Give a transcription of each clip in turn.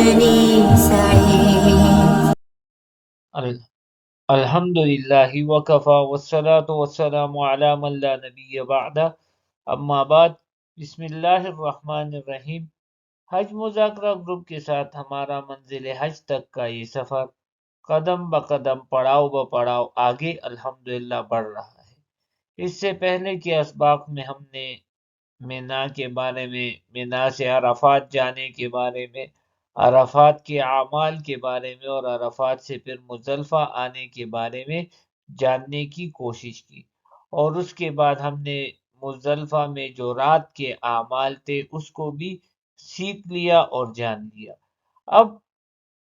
واجعلني سعيد. الحمد للہ وکفا والصلاة والسلام علی من لا نبی بعدہ، اما بعد، بسم اللہ الرحمن الرحیم۔ حج مذاکرہ گروپ کے ساتھ ہمارا منزل حج تک کا یہ سفر قدم بقدم پڑاؤ بپڑاؤ آگے الحمدللہ بڑھ رہا ہے۔ اس سے پہلے کے اسباق میں ہم نے مینا کے بارے میں، مینا سے عرفات جانے کے بارے میں، عرفات کے اعمال کے بارے میں اور عرفات سے پھر مزدلفہ آنے کے بارے میں جاننے کی کوشش کی، اور اس کے بعد ہم نے مزدلفہ میں جو رات کے اعمال تھے اس کو بھی سیکھ لیا اور جان لیا۔ اب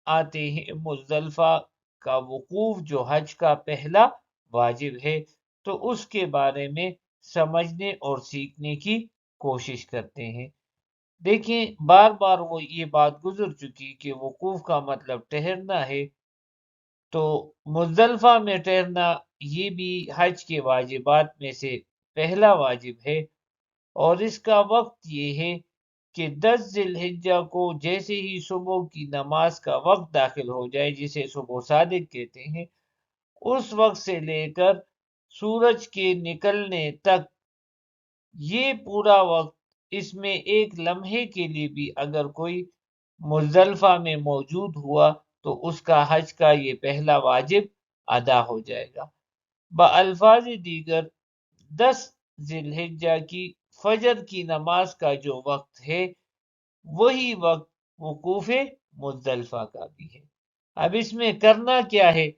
آتے ہیں مزدلفہ کا وقوف جو حج کا پہلا واجب ہے، تو اس کے بارے میں سمجھنے اور سیکھنے کی کوشش کرتے ہیں۔ دیکھیں، بار بار وہ یہ بات گزر چکی کہ وقوف کا مطلب ٹھہرنا ہے، تو مزدلفہ میں ٹھہرنا یہ بھی حج کے واجبات میں سے پہلا واجب ہے، اور اس کا وقت یہ ہے کہ 10 ذی الحجہ کو جیسے ہی صبح کی نماز کا وقت داخل ہو جائے، جسے صبح صادق کہتے ہیں، اس وقت سے لے کر سورج کے نکلنے تک یہ پورا وقت، اس میں ایک لمحے کے لیے بھی اگر کوئی مزدلفہ میں موجود ہوا تو اس کا حج کا یہ پہلا واجب ادا ہو جائے گا۔ بالفاظ دیگر 10 ذی الحجہ کی فجر کی نماز کا جو وقت ہے وہی وقت وقوف مزدلفہ کا بھی ہے۔ اب اس میں کرنا کیا ہے؟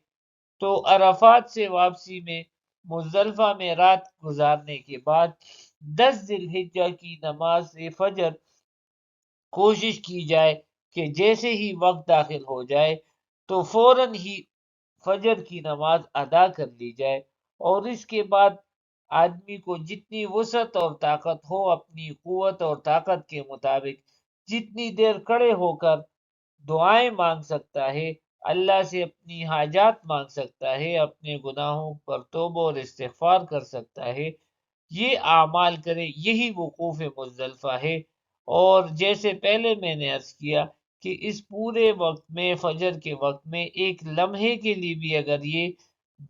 تو عرفات سے واپسی میں مزدلفہ میں رات گزارنے کے بعد 10 ذی الحجہ کی نماز فجر کوشش کی جائے کہ جیسے ہی وقت داخل ہو جائے تو فوراً ہی فجر کی نماز ادا کر لی جائے، اور اس کے بعد آدمی کو جتنی وسعت اور طاقت ہو، اپنی قوت اور طاقت کے مطابق جتنی دیر کھڑے ہو کر دعائیں مانگ سکتا ہے، اللہ سے اپنی حاجات مانگ سکتا ہے، اپنے گناہوں پر توبہ اور استغفار کر سکتا ہے، یہ اعمال کرے، یہی وقوف مزدلفہ ہے۔ اور جیسے پہلے میں نے عرض کیا کہ اس پورے وقت میں، فجر کے وقت میں، ایک لمحے کے لیے بھی اگر یہ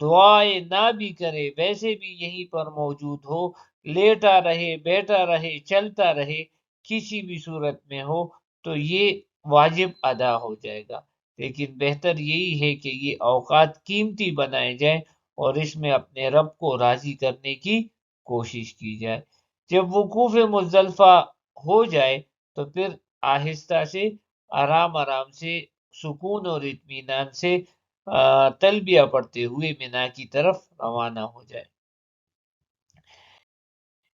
دعائیں نہ بھی کرے، ویسے بھی یہیں پر موجود ہو، لیٹا رہے، بیٹھا رہے، چلتا رہے، کسی بھی صورت میں ہو، تو یہ واجب ادا ہو جائے گا۔ لیکن بہتر یہی ہے کہ یہ اوقات قیمتی بنائے جائیں اور اس میں اپنے رب کو راضی کرنے کی کوشش کی جائے۔ جب وقوف مزدلفہ ہو جائے تو پھر آہستہ سے، آرام آرام سے، سکون اور اطمینان سے تلبیہ پڑھتے ہوئے مینا کی طرف روانہ ہو جائے۔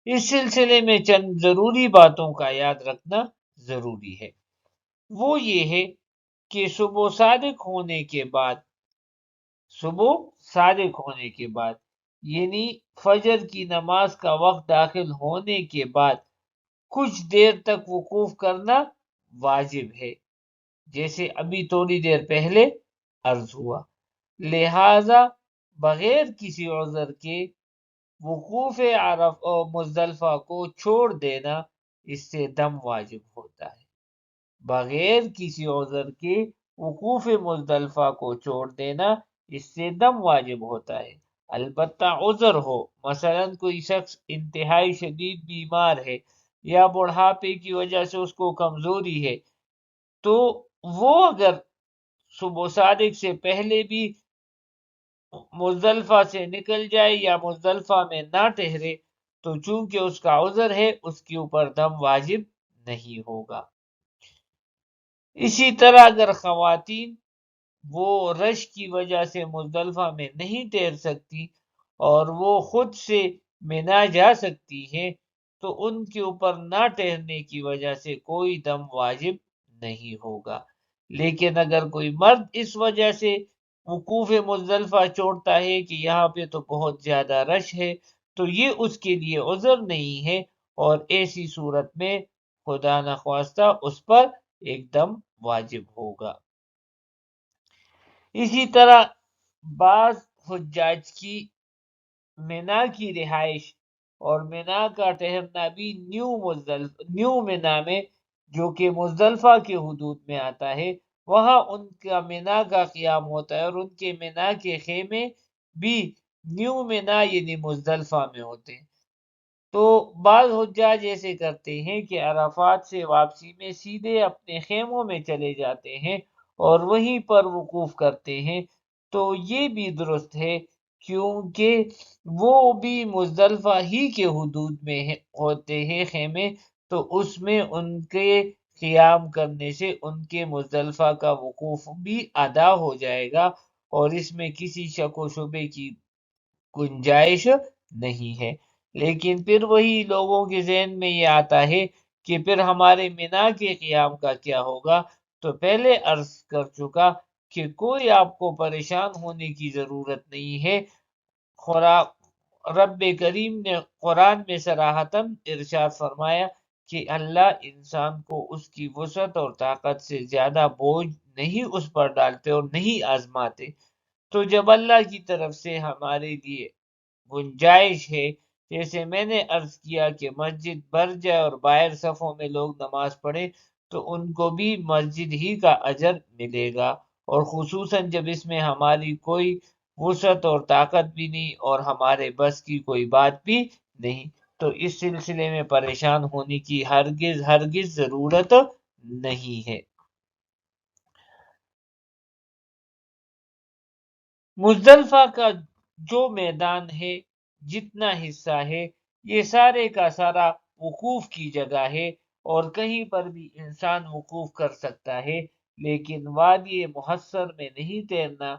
اس سلسلے میں چند ضروری باتوں کا یاد رکھنا ضروری ہے۔ وہ یہ ہے کہ صبح صادق ہونے کے بعد یعنی فجر کی نماز کا وقت داخل ہونے کے بعد کچھ دیر تک وقوف کرنا واجب ہے، جیسے ابھی تھوڑی دیر پہلے عرض ہوا۔ لہذا بغیر کسی عذر کے وقوف مزدلفہ کو چھوڑ دینا، اس سے دم واجب ہوتا ہے۔ بغیر کسی عذر کے وقوف مزدلفہ کو چھوڑ دینا، اس سے دم واجب ہوتا ہے۔ البتہ عذر ہو، مثلا کوئی شخص انتہائی شدید بیمار ہے یا بڑھاپے کی وجہ سے اس کو کمزوری ہے، تو وہ اگر صبح صادق سے پہلے بھی مزدلفہ سے نکل جائے یا مزدلفہ میں نہ ٹھہرے، تو چونکہ اس کا عذر ہے، اس کے اوپر دم واجب نہیں ہوگا۔ اسی طرح اگر خواتین وہ رش کی وجہ سے مزدلفہ میں نہیں ٹھہر سکتی اور وہ خود سے مینا جا سکتی ہیں، تو ان کے اوپر نہ ٹھہرنے کی وجہ سے کوئی دم واجب نہیں ہوگا۔ لیکن اگر کوئی مرد اس وجہ سے وقوف مزدلفہ چھوڑتا ہے کہ یہاں پہ تو بہت زیادہ رش ہے، تو یہ اس کے لیے عذر نہیں ہے، اور ایسی صورت میں خدا نخواستہ اس پر ایک دم واجب ہوگا۔ اسی طرح بعض حجاج کی مینا کی رہائش اور مینا کا ٹھہرنا بھی نیو مینا میں جو کہ مزدلفہ کے حدود میں آتا ہے، وہاں ان کا مینا کا قیام ہوتا ہے، اور ان کے مینا کے خیمے بھی نیو مینا یعنی مزدلفہ میں ہوتے ہیں۔ تو بعض حجاج ایسے کرتے ہیں کہ عرفات سے واپسی میں سیدھے اپنے خیموں میں چلے جاتے ہیں اور وہیں پر وقوف کرتے ہیں، تو یہ بھی درست ہے، کیونکہ وہ بھی مزدلفہ ہی کے حدود میں ہوتے ہیں خیمے، تو اس میں ان کے قیام کرنے سے ان کے مزدلفہ کا وقوف بھی ادا ہو جائے گا، اور اس میں کسی شک و شبے کی گنجائش نہیں ہے۔ لیکن پھر وہی لوگوں کے ذہن میں یہ آتا ہے کہ پھر ہمارے مینا کے قیام کا کیا ہوگا؟ تو پہلے عرض کر چکا کہ کوئی آپ کو پریشان ہونے کی ضرورت نہیں ہے۔ رب کریم نے قرآن میں صراحتاً ارشاد فرمایا کہ اللہ انسان کو اس کی وسعت اور طاقت سے زیادہ بوجھ نہیں اس پر ڈالتے اور نہیں آزماتے۔ تو جب اللہ کی طرف سے ہمارے لیے گنجائش ہے، جیسے میں نے عرض کیا کہ مسجد بھر جائے اور باہر صفوں میں لوگ نماز پڑھیں، تو ان کو بھی مسجد ہی کا اجر ملے گا، اور خصوصاً جب اس میں ہماری کوئی وسعت اور طاقت بھی نہیں اور ہمارے بس کی کوئی بات بھی نہیں، تو اس سلسلے میں پریشان ہونے کی ہرگز ضرورت نہیں ہے۔ مزدلفہ کا جو میدان ہے، جتنا حصہ ہے، یہ سارے کا سارا وقوف کی جگہ ہے، اور کہیں پر بھی انسان وقوف کر سکتا ہے، لیکن وادی محصر میں نہیں تیرنا۔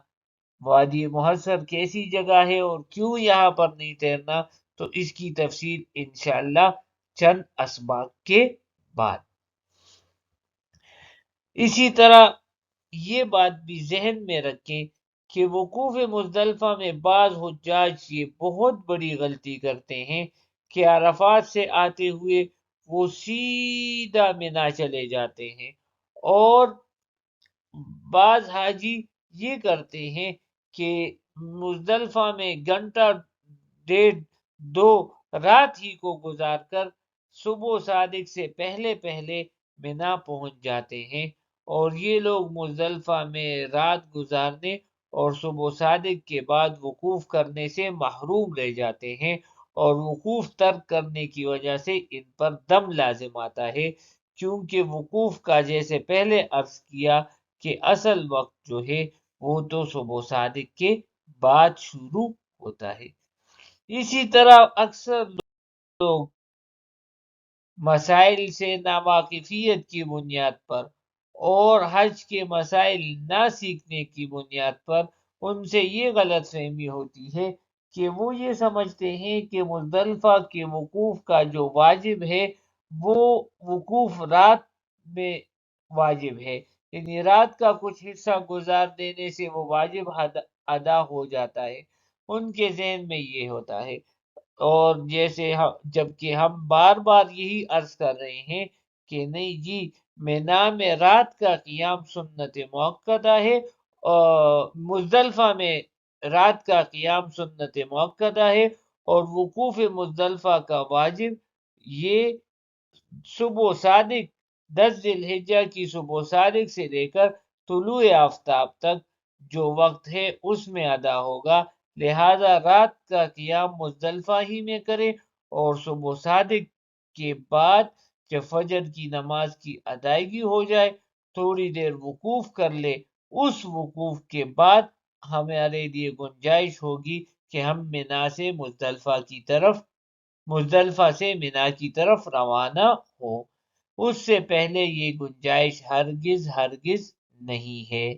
وادی محصر کیسی جگہ ہے اور کیوں یہاں پر نہیں تیرنا، تو اس کی تفصیل انشاءاللہ چند اسباق کے بعد۔ اسی طرح یہ بات بھی ذہن میں رکھیں کہ وقوف مزدلفہ میں بعض حجاج یہ بہت بڑی غلطی کرتے ہیں کہ عرفات سے آتے ہوئے وہ سیدھا مینا چلے جاتے ہیں، اور بعض حاجی یہ کرتے ہیں کہ مزدلفہ میں گھنٹہ ڈیڑھ دو رات ہی کو گزار کر صبح صادق سے پہلے پہلے مینا پہنچ جاتے ہیں، اور یہ لوگ مزدلفہ میں رات گزارنے اور صبح صادق کے بعد وقوف کرنے سے محروم رہ جاتے ہیں، اور وقوف ترک کرنے کی وجہ سے ان پر دم لازم آتا ہے، کیونکہ وقوف کا جیسے پہلے عرض کیا کہ اصل وقت جو ہے وہ تو صبح صادق کے بعد شروع ہوتا ہے۔ اسی طرح اکثر لوگ مسائل سے ناواقفیت کی بنیاد پر اور حج کے مسائل نہ سیکھنے کی بنیاد پر ان سے یہ غلط فہمی ہوتی ہے کہ وہ یہ سمجھتے ہیں کہ مزدلفہ کے وقوف کا جو واجب ہے وہ وقوف رات میں واجب ہے، یعنی رات کا کچھ حصہ گزار دینے سے وہ واجب ادا ہو جاتا ہے، ان کے ذہن میں یہ ہوتا ہے۔ اور جبکہ ہم بار بار یہی عرض کر رہے ہیں کہ نہیں جی، مینا میں رات کا قیام سنت موقدہ ہے، اور مزدلفہ میں رات کا قیام سنت موقدہ ہے، اور وقوف مزدلفہ کا واجب یہ صبح صادق 10 ذی الحجہ کی صبح صادق سے لے کر طلوع آفتاب تک جو وقت ہے اس میں ادا ہوگا، لہذا رات کا قیام مزدلفہ ہی میں کرے، اور صبح صادق کے بعد جب فجر کی نماز کی ادائیگی ہو جائے تھوڑی دیر وقوف کر لے، اس وقوف کے بعد ہمارے لیے گنجائش ہوگی کہ ہم مزدلفہ سے مینا کی طرف روانہ ہو، اس سے پہلے یہ گنجائش ہرگز نہیں ہے۔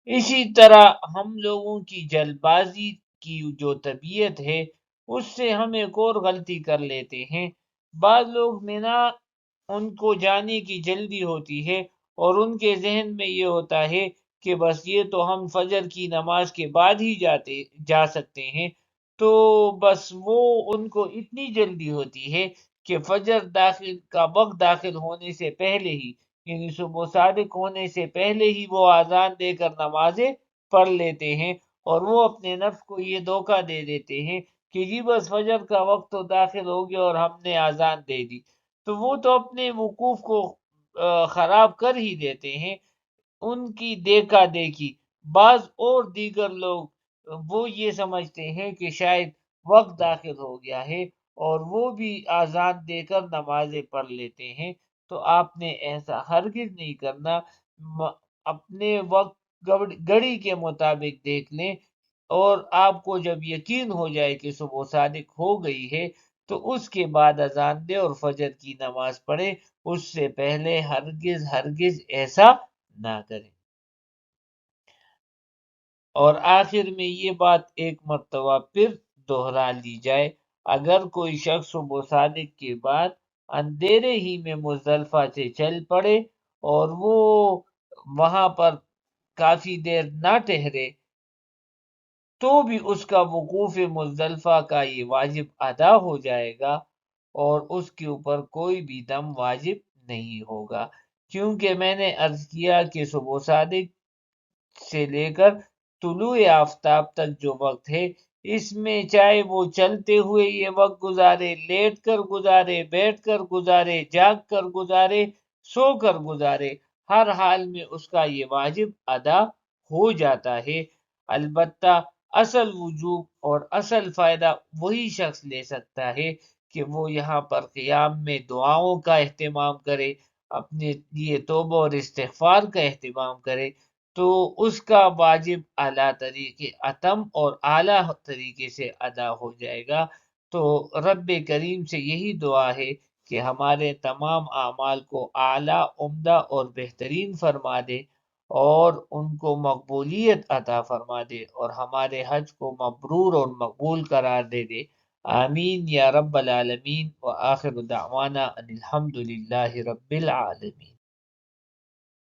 اسی طرح ہم لوگوں کی جلد بازی کی جو طبیعت ہے اس سے ہم ایک اور غلطی کر لیتے ہیں۔ بعض لوگ مینا ان کو جانے کی جلدی ہوتی ہے اور ان کے ذہن میں یہ ہوتا ہے کہ بس یہ تو ہم فجر کی نماز کے بعد ہی جا سکتے ہیں، تو بس وہ ان کو اتنی جلدی ہوتی ہے کہ فجر کا وقت داخل ہونے سے پہلے ہی، یعنی صبح صادق ہونے سے پہلے ہی وہ اذان دے کر نمازیں پڑھ لیتے ہیں، اور وہ اپنے نفس کو یہ دھوکہ دے دیتے ہیں کہ جی بس فجر کا وقت تو داخل ہو گیا اور ہم نے اذان دے دی، تو وہ تو اپنے وقوف کو خراب کر ہی دیتے ہیں، ان کی دیکھا دیکھی۔ بعض اور دیگر لوگ وہ یہ سمجھتے ہیں کہ شاید وقت داخل ہو گیا ہے اور وہ بھی اذان دے کر نمازیں پڑھ لیتے ہیں، تو آپ نے ایسا ہرگز نہیں کرنا۔ اپنے وقت گھڑی کے مطابق دیکھ لیں، اور آپ کو جب یقین ہو جائے کہ صبح صادق ہو گئی ہے تو اس کے بعد اذان دے اور فجر کی نماز پڑھے، اس سے پہلے ہرگز ہرگز ایسا نہ کریں۔ اور آخر میں یہ بات ایک مرتبہ پھر دہرا لی جائے، اگر کوئی شخص صبح صادق کے بعد اندھیرے ہی میں مزدلفہ سے چل پڑے اور وہ وہاں پر کافی دیر نہ ٹھہرے، تو بھی اس کا وقوف مزدلفہ کا یہ واجب ادا ہو جائے گا اور اس کے اوپر کوئی بھی دم واجب نہیں ہوگا، کیونکہ میں نے عرض کیا کہ صبح صادق سے لے کر طلوع آفتاب تک جو وقت ہے، اس میں چاہے وہ چلتے ہوئے یہ وقت گزارے، لیٹ کر گزارے، بیٹھ کر گزارے، جاگ کر گزارے، سو کر گزارے، ہر حال میں اس کا یہ واجب ادا ہو جاتا ہے۔ البتہ اصل وجوب اور اصل فائدہ وہی شخص لے سکتا ہے کہ وہ یہاں پر قیام میں دعاؤں کا اہتمام کرے، اپنے لیے توبہ اور استغفار کا اہتمام کرے، تو اس کا واجب اعلیٰ طریقے اتم اور اعلیٰ طریقے سے ادا ہو جائے گا۔ تو رب کریم سے یہی دعا ہے کہ ہمارے تمام اعمال کو اعلیٰ، عمدہ اور بہترین فرما دے اور ان کو مقبولیت عطا فرما دے اور ہمارے حج کو مبرور اور مقبول قرار دے۔ آمین یا رب العالمین، وآخر دعوانا ان الحمد للہ رب العالمین۔